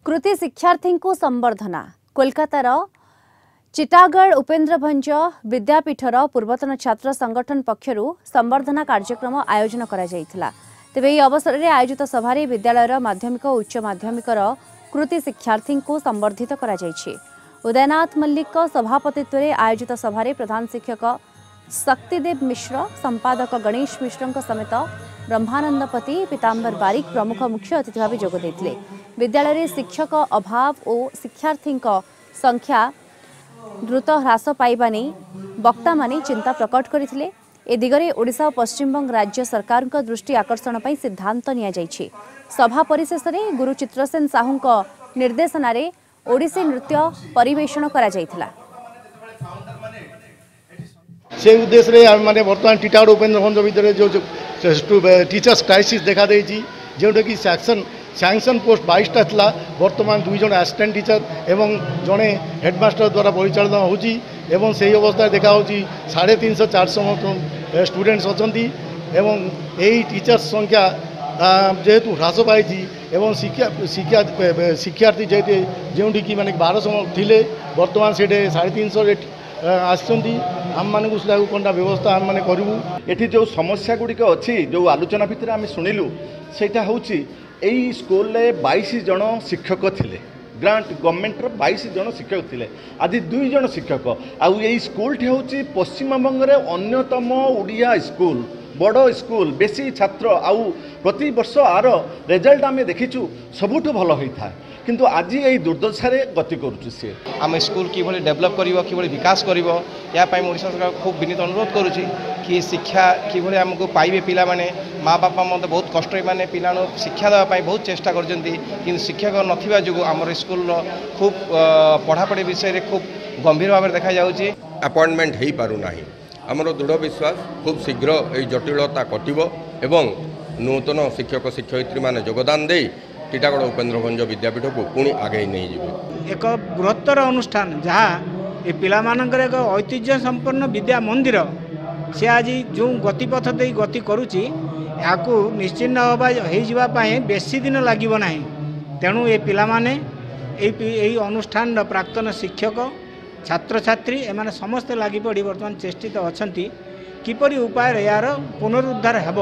कृति शिक्षार्थी को संबर्धना कोलकातार चिटागढ़ उपेन्द्र भंज विद्यापीठर पूर्वतन छात्र संगठन पक्षर संबर्धना कार्यक्रम आयोजन करा जायथिला। तेबे ଏହି अवसर में आयोजित सभारे विद्यालयर माध्यमिक और उच्च माध्यमिकर कृति शिक्षार्थी को संबर्धित करा जायछि। उदयनाथ मल्लिक सभापतित्व में आयोजित सभारे प्रधान शिक्षक शक्तिदेव मिश्र, संपादक गणेश मिश्र समेत ब्रह्मानंदपति पीताम्बर बारिक प्रमुख मुख्य अतिथि भाव जोग देथिले। विद्यालय में शिक्षक अभाव और शिक्षार्थी संख्या द्रुत ह्रास पाइबा नहीं वक्ता माने चिंता प्रकट करथिले। ए दिगरे ओडिशा और पश्चिमबंग राज्य सरकार दृष्टि आकर्षण पर सिद्धांत निया जायछि। सभा परिशेष में गुरु चित्रसेन साहू निर्देशन में ओडिसी नृत्य परिवेषण करा जायथिला। से उद्देश्य माने बर्तमान टीटागढ़ उपेन्द्र भंज भितर जो टीचर्स क्राइसिस देखा देछि, जोटा कि सैंक्शन पोस्ट 22टा था, बर्तमान 2 जन असिस्टेंट टीचर एवं जड़े हेडमास्टर द्वारा परिचालन होची एवं से अवस्था देखा 350-400 स्टूडेंट्स अच्छी एवं यही टीचर्स संख्या जेहेतु ह्रास पाई एवं शिक्षार्थी जेहेतु जो कि माने 1200 थिले बर्तमान से 350 आसछंती आम मानक कौन व्यवस्था आम मैंने करूँ। ये जो समस्या गुड़िक अच्छी जो आलोचना भितर आम शुणिलु सेटा हूँ यही स्कूल 22 जन शिक्षक थिले, ग्रांट गवर्नमेंट 22 जन शिक्षक थिले, आज 2 जन शिक्षक आउ यही स्कूल टी हूँ पश्चिमबंग में अन्यतम ओडिया स्कूल बड़ स्कूल बेसी छात्र आउ प्रति वर्ष आर रिजल्ट आम देखीचु सबुठ भल होता है, किंतु आज यही दुर्दशारे गति करुचु। सी आम स्कूल कि डेभलप कर विकास कर ओडिशा सरकार खूब विनीत अनुरोध करुच्ची कि शिक्षा कि आमको पाइबे पिला माने माँ बापा मत बहुत कष्ट माने पिला शिक्षा देवाई बहुत चेष्टा कर शिक्षक नथिबा जो आमर स्कूल खूब पढ़ापढ़ी विषय में खूब गंभीर भाव में देखा जाउची। अपॉइंटमेंट हो पारुना आमर दृढ़ विश्वास खूब शीघ्र ये जटिलता कटिब एवं नूतन शिक्षक शिक्षयित्री माने योगदान दे टीटागढ़ उपेन्द्र भंज विद्यापीठ को पुणी आगे नहीं जीवे। एक बृहत्तर अनुष्ठान जहाँ ये पिलामानंकर एक ऐतिह्य संपन्न विद्या मंदिर से आज जो गतिपथ दे गति करुच्ची या निश्चिन्न होवाई बेसी दिन लगे ना, तेणु ये पिलामाने यही अनुष्ठान प्राक्तन शिक्षक छात्र छात्री एमाने समस्ते लगी पड़ी बर्तमान चेष्टित अच्छा किपरि उपाय यार पुनरुद्धार हेब।